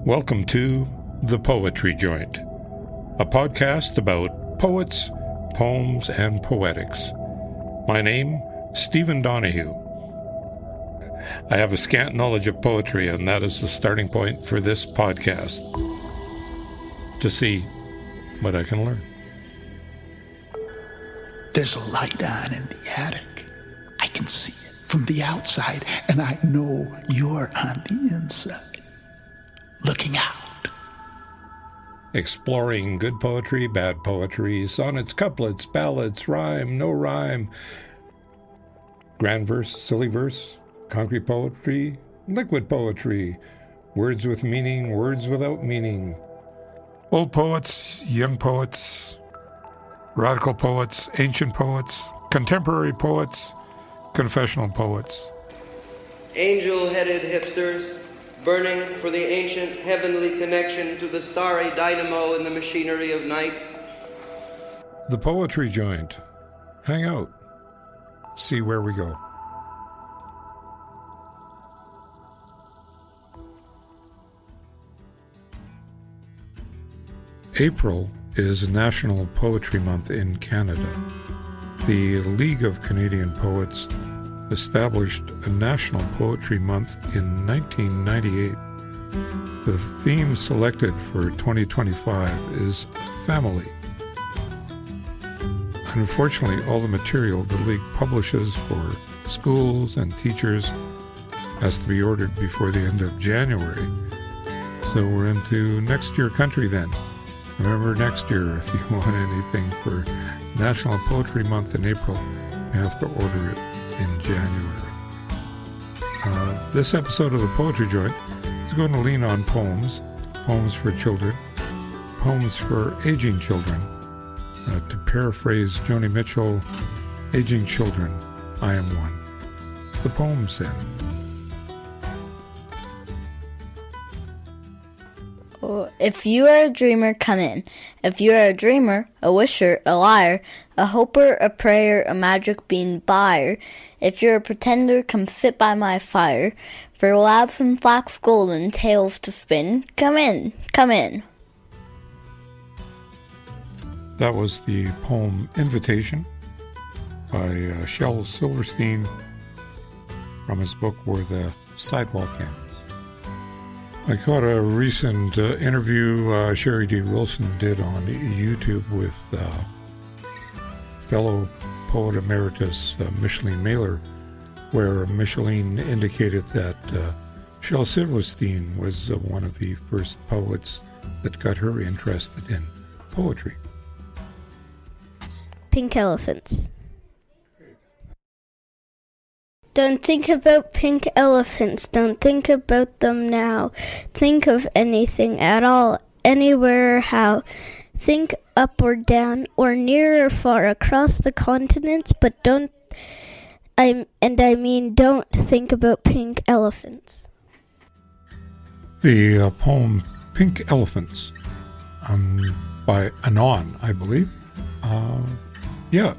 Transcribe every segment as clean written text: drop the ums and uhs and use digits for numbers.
Welcome to The Poetry Joint, a podcast about poets, poems, and poetics. My name, Stephen Donahue. I have a scant knowledge of poetry, and that is the starting point for this podcast, to see what I can learn. There's a light on in the attic. I can see it from the outside, and I know you're on the inside. Looking out. Exploring good poetry, bad poetry, sonnets, couplets, ballads, rhyme, no rhyme, grand verse, silly verse, concrete poetry, liquid poetry, words with meaning, words without meaning, old poets, young poets, radical poets, ancient poets, contemporary poets, confessional poets. Angel-headed hipsters, burning for the ancient heavenly connection to the starry dynamo in the machinery of night. The Poetry Joint. Hang out. See where we go. April is National Poetry Month in Canada. The League of Canadian Poets established a National Poetry Month in 1998. The theme selected for 2025 is family. Unfortunately, all the material the League publishes for schools and teachers has to be ordered before the end of January. So we're into next year country then. Remember, next year, if you want anything for National Poetry Month in April, you have to order it in January. This episode of the Poetry Joint is going to lean on poems, poems for children, poems for aging children. To paraphrase Joni Mitchell, aging children, I am one. The poem said, if you are a dreamer, come in. If you are a dreamer, a wisher, a liar, a hoper, a prayer, a magic bean buyer, if you're a pretender, come sit by my fire. For we'll have some flax golden tales to spin. Come in, come in. That was the poem Invitation by Shel Silverstein from his book Where the Sidewalk Ends. I caught a recent interview Sherry D. Wilson did on YouTube with fellow poet emeritus Micheline Mailer, where Micheline indicated that Shel Silverstein was one of the first poets that got her interested in poetry. Pink elephants. Don't think about pink elephants. Don't think about them now. Think of anything at all, anywhere or how. Think up or down, or near or far across the continents, but don't think about pink elephants. The poem Pink Elephants by Anon, I believe. Yeah.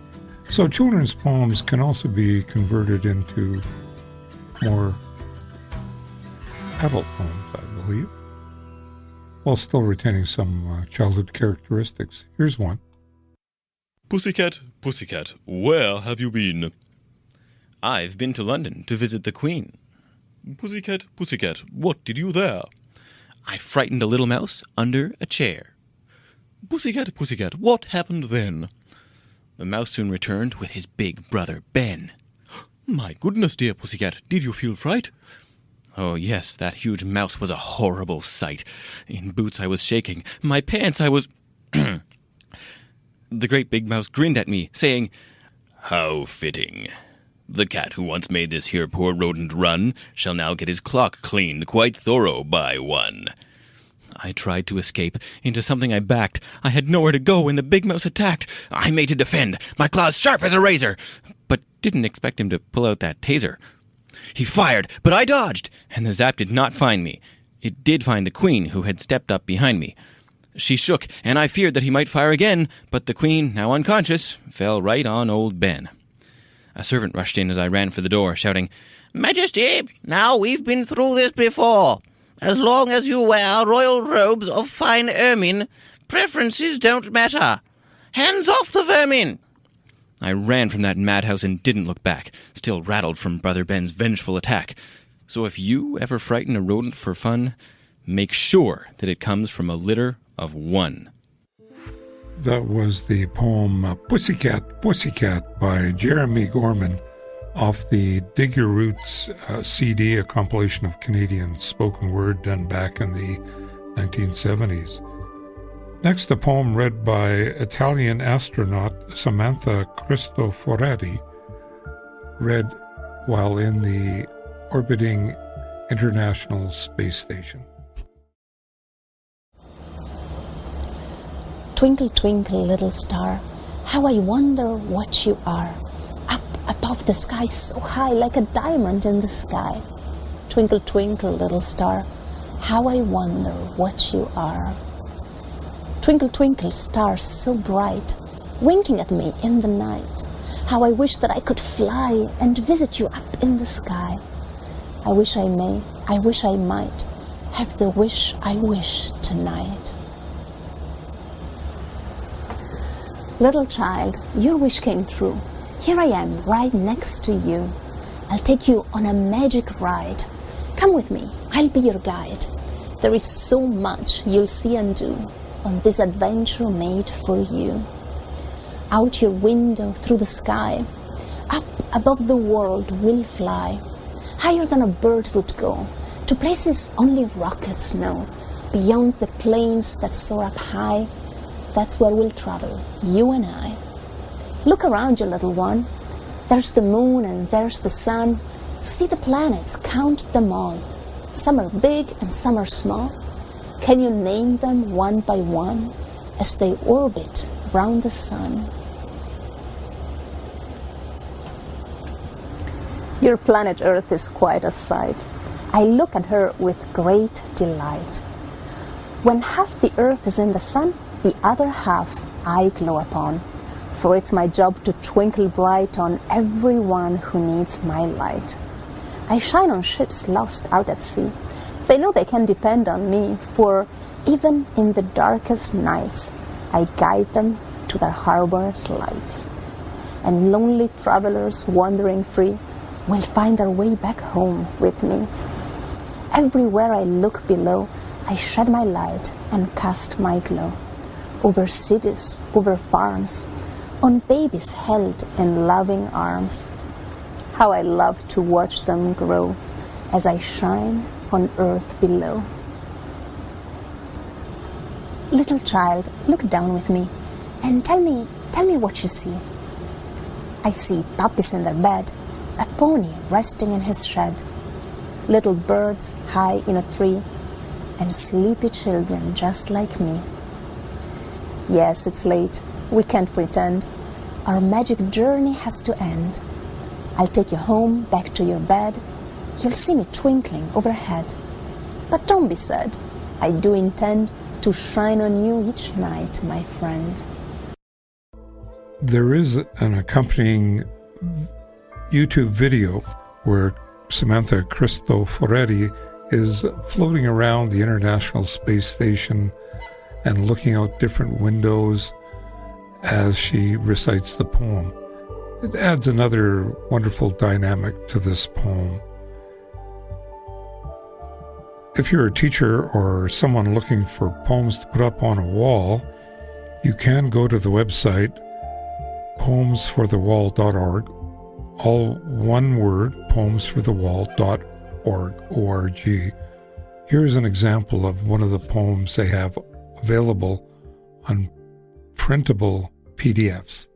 So children's poems can also be converted into more adult poems, I believe, while still retaining some childhood characteristics. Here's one. Pussycat, pussycat, where have you been? I've been to London to visit the Queen. Pussycat, pussycat, what did you there? I frightened a little mouse under a chair. Pussycat, pussycat, what happened then? The mouse soon returned with his big brother Ben. My goodness, dear pussycat, did you feel fright? Oh, yes, that huge mouse was a horrible sight. In boots I was shaking. My pants I was... The great big mouse grinned at me, saying, How fitting. The cat who once made this here poor rodent run shall now get his clock cleaned quite thorough by one. I tried to escape into something I backed. I had nowhere to go when the big mouse attacked. I made to defend, my claws sharp as a razor, but didn't expect him to pull out that taser. He fired, but I dodged, and the zap did not find me. It did find the Queen, who had stepped up behind me. She shook, and I feared that he might fire again, but the Queen, now unconscious, fell right on old Ben. A servant rushed in as I ran for the door, shouting, "Majesty, now we've been through this before. As long as you wear royal robes of fine ermine, preferences don't matter. Hands off the vermin! I ran from that madhouse and didn't look back, still rattled from Brother Ben's vengeful attack. So if you ever frighten a rodent for fun, make sure that it comes from a litter of one. That was the poem Pussycat, Pussycat by Jeremy Gorman off the Dig Your Roots CD, a compilation of Canadian spoken word done back in the 1970s. Next, a poem read by Italian astronaut Samantha Cristoforetti, read while in the orbiting International Space Station. Twinkle, twinkle, little star, how I wonder what you are. Up above the sky so high, like a diamond in the sky. Twinkle, twinkle, little star, how I wonder what you are. Twinkle, twinkle, star so bright, winking at me in the night. How I wish that I could fly and visit you up in the sky. I wish I may, I wish I might, have the wish I wish tonight. Little child, your wish came true. Here I am, right next to you. I'll take you on a magic ride. Come with me, I'll be your guide. There is so much you'll see and do on this adventure made for you. Out your window through the sky, up above the world we'll fly, higher than a bird would go, to places only rockets know, beyond the plains that soar up high. That's where we'll travel, you and I. Look around you, little one. There's the moon and there's the sun. See the planets, count them all. Some are big and some are small. Can you name them one by one as they orbit round the sun? Your planet Earth is quite a sight. I look at her with great delight. When half the Earth is in the sun, the other half I glow upon, for it's my job to twinkle bright on everyone who needs my light. I shine on ships lost out at sea. They know they can depend on me, for even in the darkest nights, I guide them to their harbor's lights. And lonely travelers wandering free will find their way back home with me. Everywhere I look below, I shed my light and cast my glow. Over cities, over farms, on babies held in loving arms. How I love to watch them grow as I shine on earth below. Little child, look down with me and tell me what you see. I see puppies in their bed, a pony resting in his shed, little birds high in a tree, and sleepy children just like me. Yes, it's late. We can't pretend. Our magic journey has to end. I'll take you home, back to your bed. You'll see me twinkling overhead. But don't be sad. I do intend to shine on you each night, my friend. There is an accompanying YouTube video where Samantha Cristoforetti is floating around the International Space Station and looking out different windows as she recites the poem. It adds another wonderful dynamic to this poem. If you're a teacher or someone looking for poems to put up on a wall, you can go to the website poemsforthewall.org, all one word, poemsforthewall.org. Here's an example of one of the poems they have available on printable PDFs.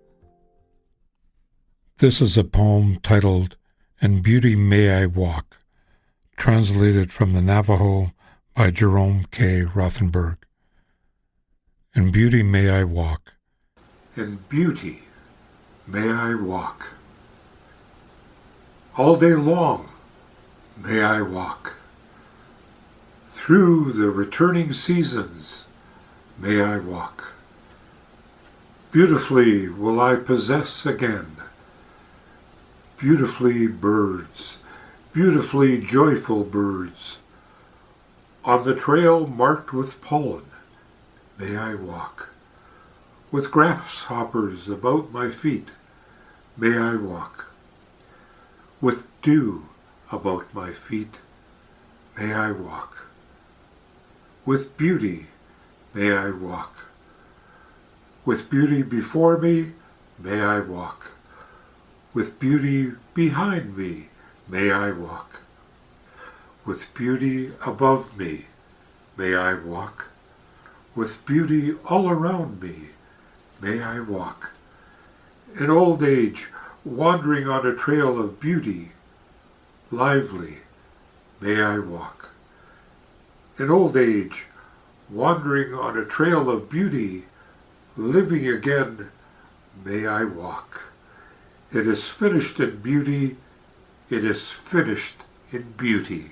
This is a poem titled "In Beauty May I Walk," translated from the Navajo by Jerome K. Rothenberg. In beauty may I walk. In beauty may I walk. All day long may I walk. Through the returning seasons may I walk. Beautifully will I possess again. Beautifully birds, beautifully joyful birds, On the trail marked with pollen, may I walk. With grasshoppers about my feet, may I walk. With dew about my feet, may I walk. With beauty, may I walk. With beauty before me, may I walk. With beauty behind me, may I walk. With beauty above me, may I walk. With beauty all around me, may I walk. In old age, wandering on a trail of beauty, lively, may I walk. In old age, wandering on a trail of beauty, living again, may I walk. It is finished in beauty, it is finished in beauty.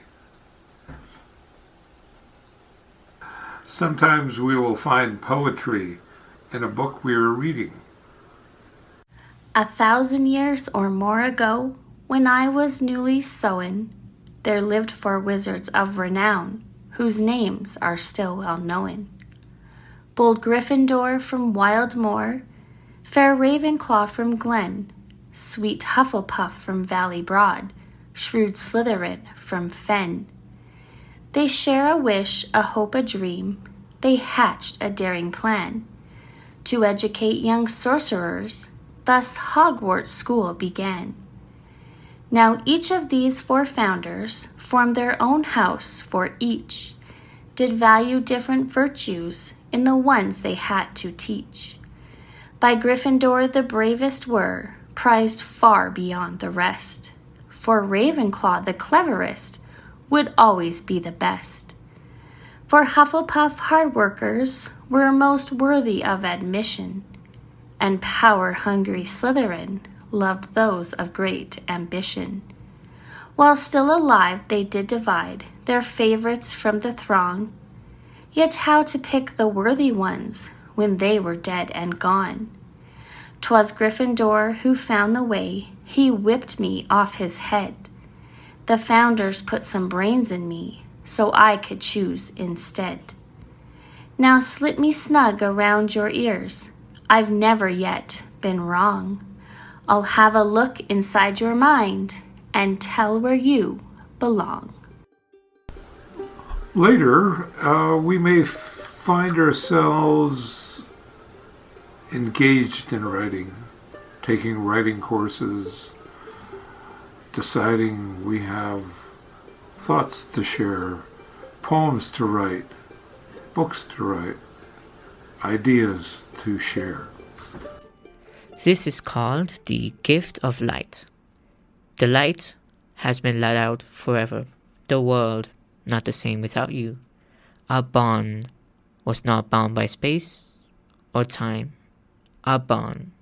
Sometimes we will find poetry in a book we are reading. 1,000 years or more ago, when I was newly sown, there lived 4 wizards of renown, whose names are still well known. Bold Gryffindor from wild moor, fair Ravenclaw from glen, sweet Hufflepuff from valley broad, shrewd Slytherin from fen. They share a wish, a hope, a dream. They hatched a daring plan to educate young sorcerers. Thus Hogwarts School began. Now each of these 4 founders formed their own house, for each did value different virtues in the ones they had to teach. By Gryffindor the bravest were, prized far beyond the rest. For Ravenclaw the cleverest would always be the best. For Hufflepuff hard workers were most worthy of admission, and power-hungry Slytherin loved those of great ambition. While still alive they did divide their favorites from the throng, yet how to pick the worthy ones when they were dead and gone? 'Twas Gryffindor who found the way, he whipped me off his head. The founders put some brains in me, so I could choose instead. Now slip me snug around your ears, I've never yet been wrong. I'll have a look inside your mind and tell where you belong. Later, we may find ourselves engaged in writing, taking writing courses, deciding we have thoughts to share, poems to write, books to write, ideas to share. This is called the gift of light. The light has been let out forever. The world not the same without you. Our bond was not bound by space or time. Our bond,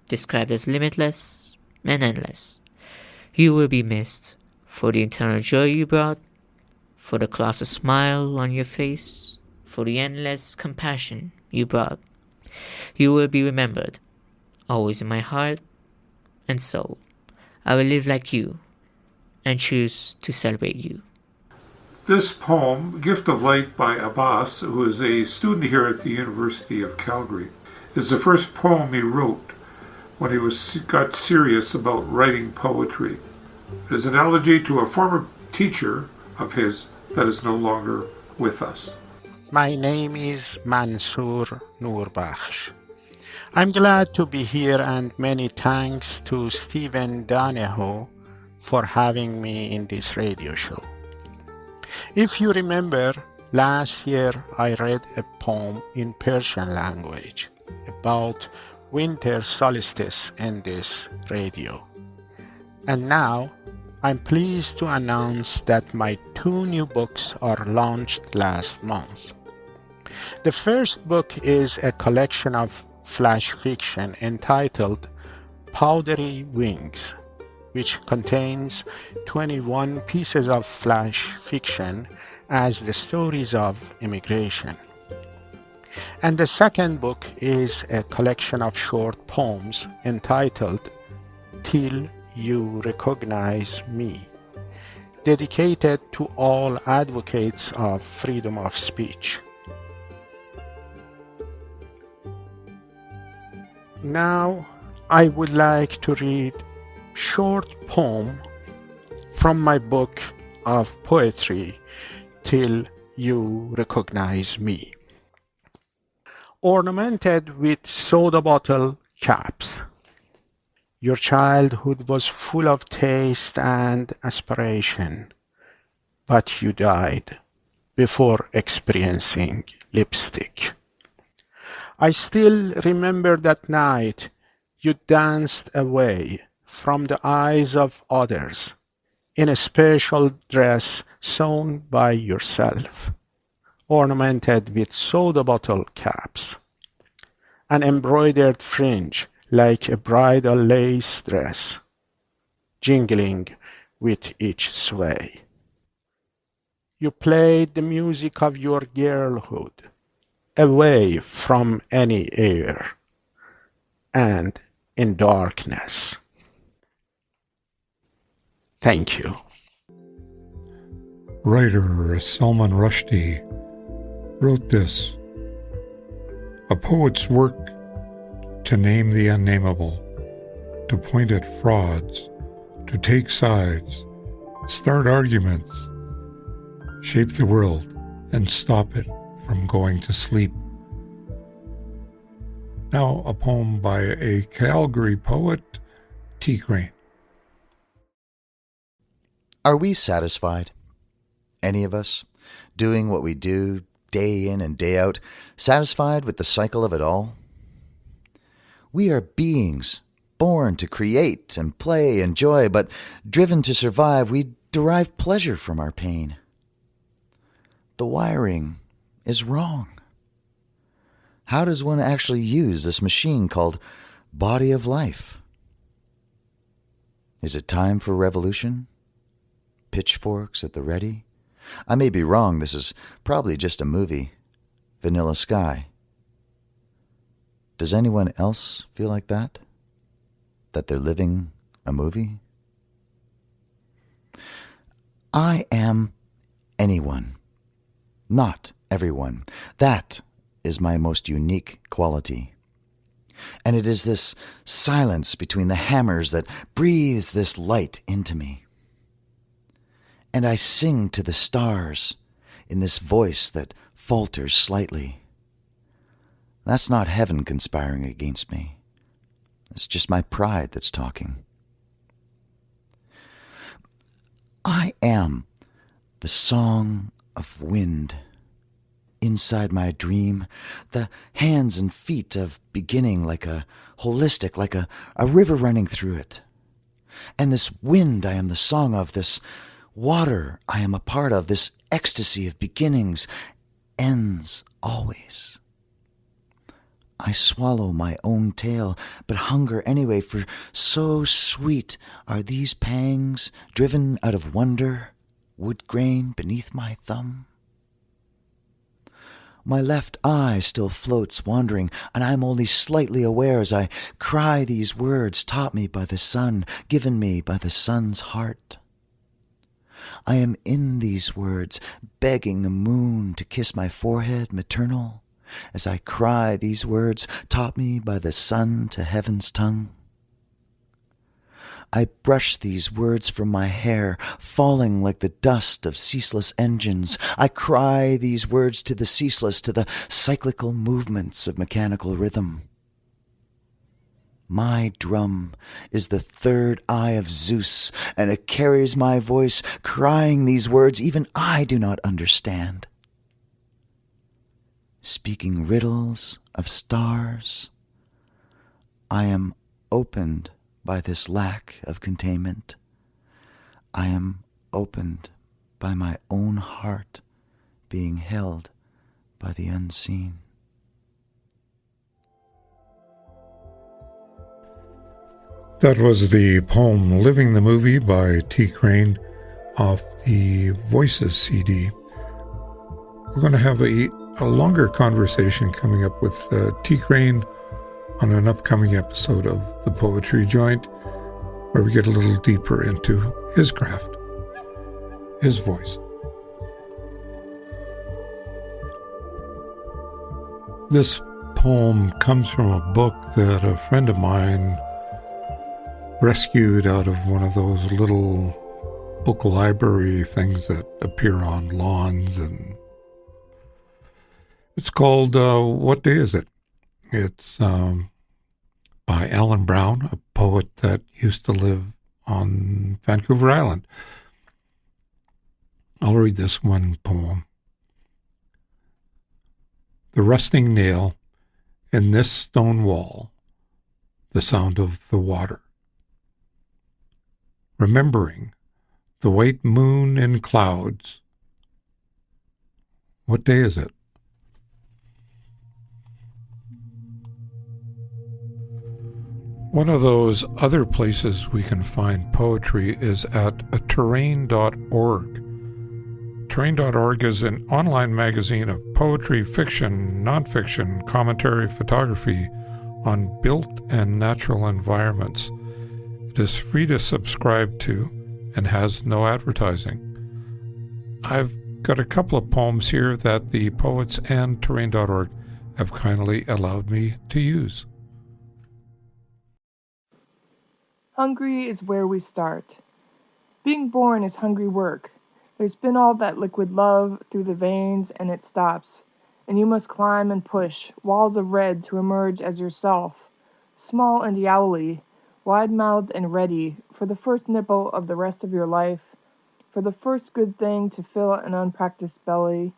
described as limitless and endless. You will be missed for the eternal joy you brought, for the colossal smile on your face, for the endless compassion you brought. You will be remembered, always in my heart and soul. I will live like you and choose to celebrate you. This poem, Gift of Light by Abbas, who is a student here at the University of Calgary, is the first poem he wrote when he got serious about writing poetry. It is an elegy to a former teacher of his that is no longer with us. My name is Mansour Noorbakhsh. I'm glad to be here, and many thanks to Stephen Donahoe for having me in this radio show. If you remember, last year I read a poem in Persian language about winter solstice in this radio. And now I'm pleased to announce that my 2 new books are launched last month. The first book is a collection of flash fiction entitled Powdery Wings, which contains 21 pieces of flash fiction as the stories of immigration. And the second book is a collection of short poems entitled Till You Recognize Me, dedicated to all advocates of freedom of speech. Now, I would like to read a short poem from my book of poetry, Till You Recognize Me. Ornamented with soda bottle caps. Your childhood was full of taste and aspiration, but you died before experiencing lipstick. I still remember that night you danced away from the eyes of others in a special dress sewn by yourself, ornamented with soda bottle caps, an embroidered fringe like a bridal lace dress, jingling with each sway. You played the music of your girlhood, away from any air, and in darkness. Thank you. Writer Salman Rushdie wrote this: a poet's work to name the unnameable, to point at frauds, to take sides, start arguments, shape the world, and stop it from going to sleep. Now a poem by a Calgary poet, T. Crane. Are we satisfied? Any of us? Doing what we do day in and day out, satisfied with the cycle of it all? We are beings, born to create and play and joy, but driven to survive, we derive pleasure from our pain. The wiring is wrong. How does one actually use this machine called body of life? Is it time for revolution? Pitchforks at the ready? I may be wrong, this is probably just a movie. Vanilla Sky. Does anyone else feel like that? That they're living a movie? I am anyone, not everyone. That is my most unique quality. And it is this silence between the hammers that breathes this light into me. And I sing to the stars in this voice that falters slightly. That's not heaven conspiring against me. It's just my pride that's talking. I am the song of wind inside my dream, the hands and feet of beginning like a holistic, like a river running through it. And this wind I am the song of, this water I am a part of, this ecstasy of beginnings ends always. I swallow my own tail, but hunger anyway, for so sweet are these pangs, driven out of wonder, wood grain beneath my thumb. My left eye still floats wandering, and I'm only slightly aware as I cry these words taught me by the sun, given me by the sun's heart. I am in these words, begging the moon to kiss my forehead maternal, as I cry these words taught me by the sun to heaven's tongue. I brush these words from my hair, falling like the dust of ceaseless engines. I cry these words to the ceaseless, to the cyclical movements of mechanical rhythm. My drum is the third eye of Zeus, and it carries my voice, crying these words even I do not understand. Speaking riddles of stars, I am opened by this lack of containment. I am opened by my own heart being held by the unseen. That was the poem Living the Movie by T. Crane off the Voices CD. We're going to have a longer conversation coming up with T. Crane on an upcoming episode of The Poetry Joint, where we get a little deeper into his craft. his voice. This poem comes from a book that a friend of mine rescued out of one of those little book library things that appear on lawns, and it's called What Day Is It? It's by Allan Brown, a poet that used to live on Vancouver Island. I'll read this one poem. The rusting nail in this stone wall, the sound of the water. Remembering the white moon in clouds. What day is it? One of those other places we can find poetry is at terrain.org. Terrain.org is an online magazine of poetry, fiction, nonfiction, commentary, photography on built and natural environments. It is free to subscribe to and has no advertising. I've got a couple of poems here that the poets and Terrain.org have kindly allowed me to use. Hungry is where we start. Being born is hungry work. There's been all that liquid love through the veins, and it stops. And you must climb and push, walls of red to emerge as yourself, small and yowly, wide-mouthed and ready, for the first nipple of the rest of your life, for the first good thing to fill an unpracticed belly,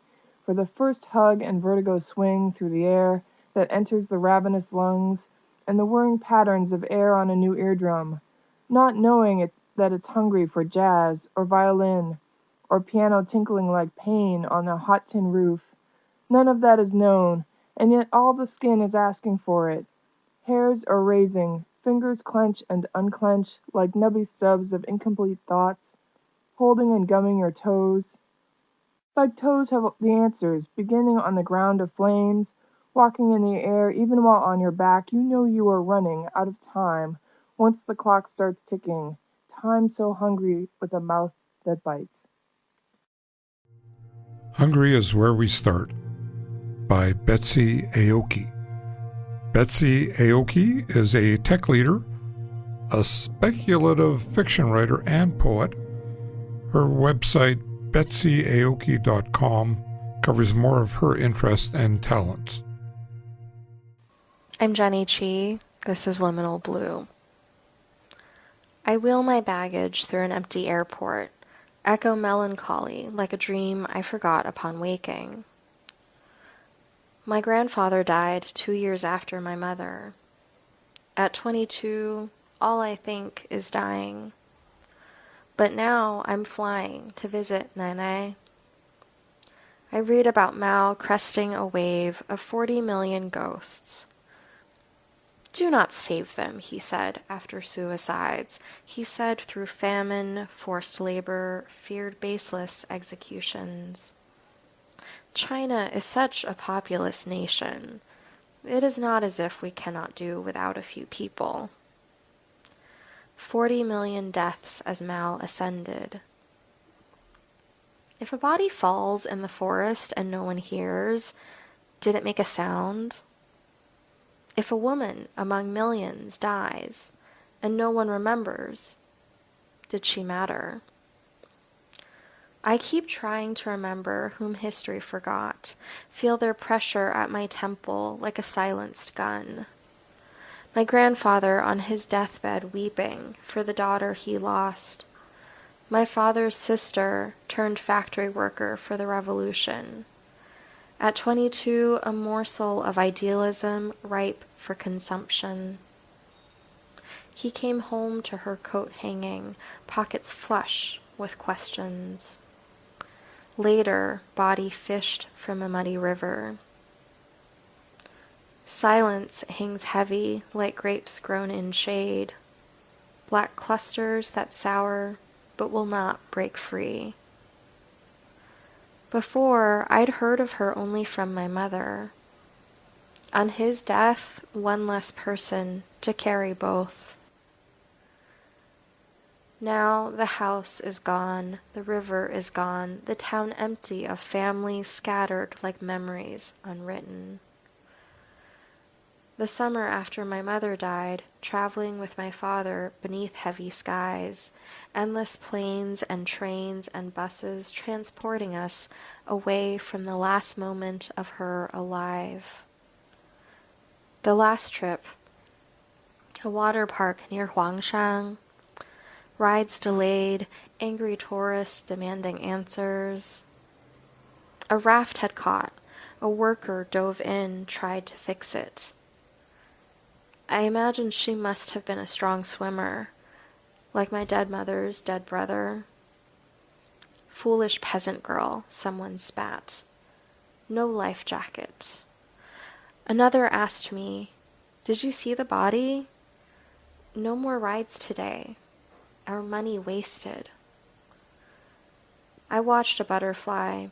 for the first hug and vertigo swing through the air that enters the ravenous lungs, and the whirring patterns of air on a new eardrum, not knowing that it's hungry for jazz or violin or piano tinkling like pain on a hot tin roof. None of that is known, and yet all the skin is asking for it. Hairs are raising, fingers clench and unclench like nubby stubs of incomplete thoughts, holding and gumming your toes. Like toes have the answers, beginning on the ground of flames, walking in the air even while on your back. You know you are running out of time once the clock starts ticking. Time so hungry with a mouth that bites. Hungry is Where We Start by Betsy Aoki. Betsy Aoki is a tech leader, a speculative fiction writer and poet. Her website, betsyaoki.com, covers more of her interests and talents. I'm Jenny Chi. This is Liminal Blue. I wheel my baggage through an empty airport, echo melancholy like a dream I forgot upon waking. My grandfather died 2 years after my mother. At 22, all I think is dying. But now I'm flying to visit Nene. I read about Mao cresting a wave of 40 million ghosts. Do not save them, he said, after suicides. He said through famine, forced labor, feared baseless executions. China is such a populous nation. It is not as if we cannot do without a few people. 40 million deaths as Mao ascended. If a body falls in the forest and no one hears, did it make a sound? If a woman among millions dies and no one remembers, did she matter? I keep trying to remember whom history forgot, feel their pressure at my temple like a silenced gun. My grandfather on his deathbed weeping for the daughter he lost. My father's sister turned factory worker for the revolution. At 22, a morsel of idealism ripe for consumption. He came home to her coat hanging, pockets flush with questions. Later, body fished from a muddy river. Silence hangs heavy like grapes grown in shade, black clusters that sour but will not break free. Before, I'd heard of her only from my mother. On his death, one less person to carry both. Now the house is gone, the river is gone, the town empty of families scattered like memories unwritten. The summer after my mother died, traveling with my father beneath heavy skies, endless planes and trains and buses transporting us away from the last moment of her alive. The last trip, a water park near Huangshan, rides delayed, angry tourists demanding answers. A raft had caught, a worker dove in, tried to fix it. I imagine she must have been a strong swimmer, like my dead mother's dead brother. Foolish peasant girl, someone spat. No life jacket. Another asked me, "Did you see the body?" No more rides today. Our money wasted. I watched a butterfly,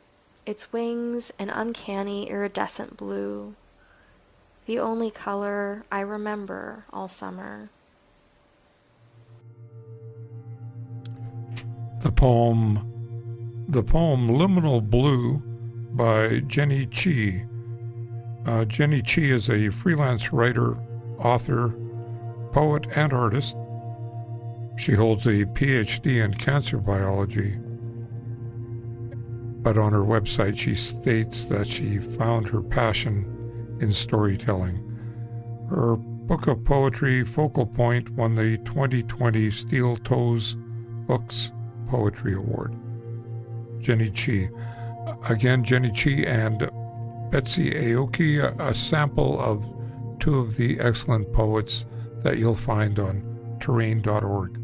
its wings an uncanny iridescent blue, the only color I remember all summer. The poem Liminal Blue by Jenny Chi. Jenny Chi is a freelance writer, author, poet, and artist. She holds a PhD in cancer biology, but on her website she states that she found her passion in storytelling. Her book of poetry, Focal Point, won the 2020 Steel Toes Books Poetry Award. Jenny Chi. Again, Jenny Chi and Betsy Aoki, a sample of two of the excellent poets that you'll find on terrain.org.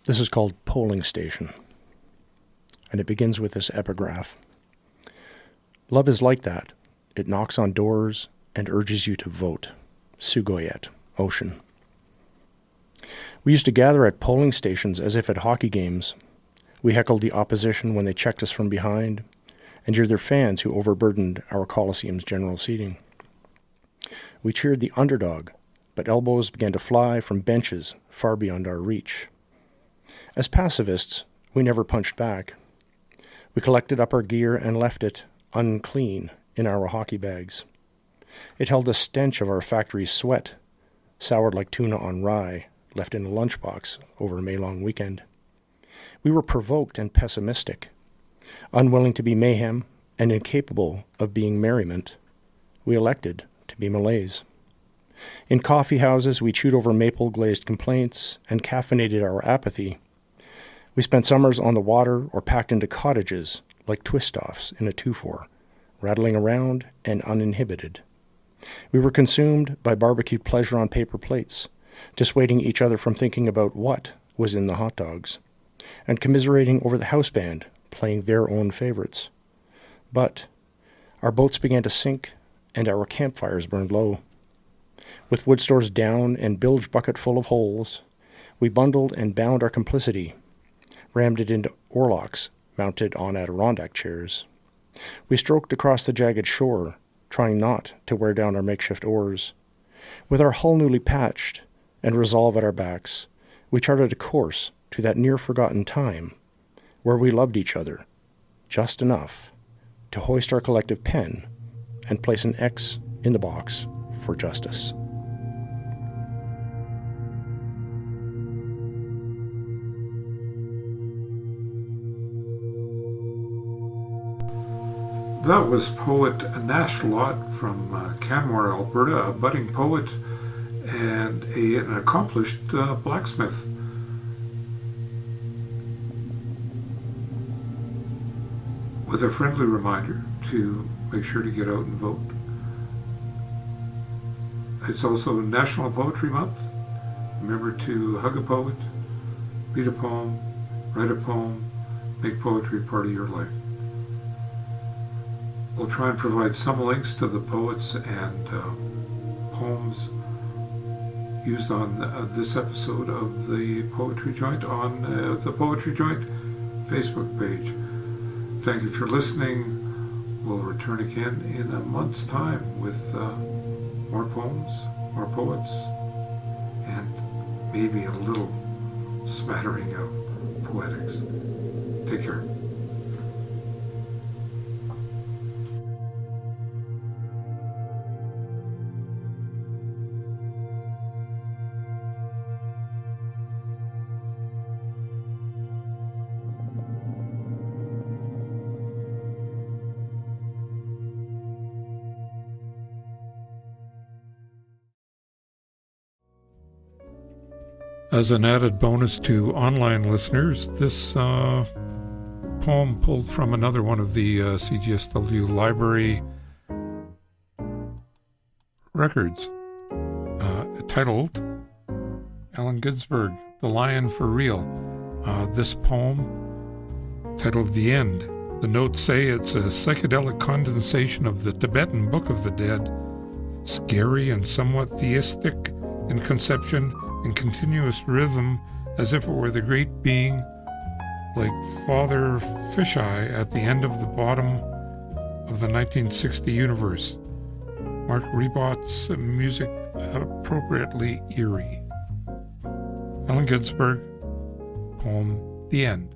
This is called Polling Station, and it begins with this epigraph. Love is like that. It knocks on doors and urges you to vote. Sugoyet, Ocean. We used to gather at polling stations as if at hockey games. We heckled the opposition when they checked us from behind, and cheered their fans who overburdened our Coliseum's general seating. We cheered the underdog, but elbows began to fly from benches far beyond our reach. As pacifists, we never punched back. We collected up our gear and left it, unclean, in our hockey bags. It held the stench of our factory's sweat, soured like tuna on rye, left in a lunchbox over a May-long weekend. We were provoked and pessimistic, unwilling to be mayhem and incapable of being merriment. We elected to be Malays. In coffee houses, we chewed over maple-glazed complaints and caffeinated our apathy. We spent summers on the water or packed into cottages like twist-offs in a 2-4, rattling around and uninhibited. We were consumed by barbecued pleasure on paper plates, dissuading each other from thinking about what was in the hot dogs, and commiserating over the house band playing their own favorites. But our boats began to sink, and our campfires burned low. With wood stores down and bilge bucket full of holes, we bundled and bound our complicity, rammed it into oarlocks mounted on Adirondack chairs. We stroked across the jagged shore, trying not to wear down our makeshift oars. With our hull newly patched and resolve at our backs, we charted a course to that near-forgotten time where we loved each other just enough to hoist our collective pen and place an X in the box for justice. That was poet Nash Lott from Canmore, Alberta, a budding poet and an accomplished blacksmith. With a friendly reminder to make sure to get out and vote. It's also National Poetry Month. Remember to hug a poet, read a poem, write a poem, make poetry part of your life. We'll try and provide some links to the poets and poems used on this episode of the Poetry Joint on the Poetry Joint Facebook page. Thank you for listening. We'll return again in a month's time with more poems, more poets, and maybe a little smattering of poetics. Take care. As an added bonus to online listeners, this poem pulled from another one of the CGSW library records, titled Allen Ginsberg, The Lion for Real. This poem, titled The End. The notes say it's a psychedelic condensation of the Tibetan Book of the Dead, scary and somewhat theistic in conception and continuous rhythm, as if it were the great being, like Father Fisheye at the end of the bottom of the 1960 universe. Mark Ribot's music appropriately eerie. Allen Ginsberg, poem The End.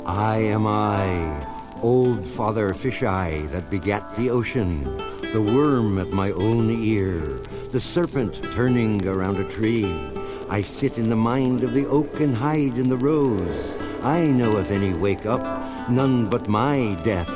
I am I, old Father Fisheye that begat the ocean, the worm at my own ear, the serpent turning around a tree. I sit in the mind of the oak and hide in the rose. I know if any wake up, none but my death.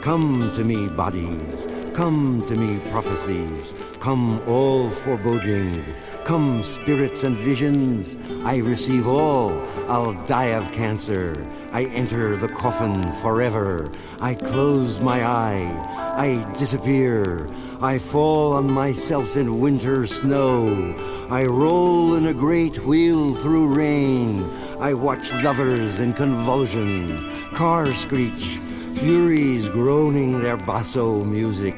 Come to me, bodies, come to me, prophecies, come all foreboding, come spirits and visions. I receive all, I'll die of cancer. I enter the coffin forever. I close my eye. I disappear. I fall on myself in winter snow. I roll in a great wheel through rain. I watch lovers in convulsion. Car screech. Furies groaning their basso music.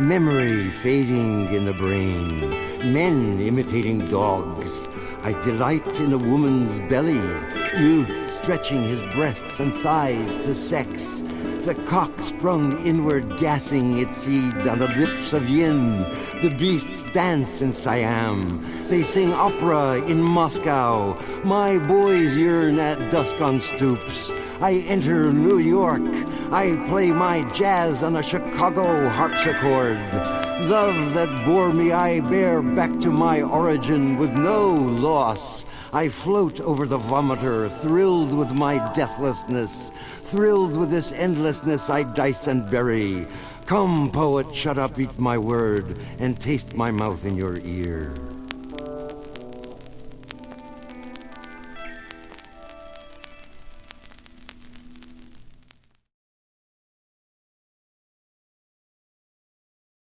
Memory fading in the brain. Men imitating dogs. I delight in a woman's belly. Youth stretching his breasts and thighs to sex. The cock sprung inward, gassing its seed on the lips of yin. The beasts dance in Siam. They sing opera in Moscow. My boys yearn at dusk on stoops. I enter New York. I play my jazz on a Chicago harpsichord. Love that bore me I bear back to my origin with no loss. I float over the vomiter, thrilled with my deathlessness. Thrilled with this endlessness I dice and bury. Come, poet, shut up, eat my word, and taste my mouth in your ear.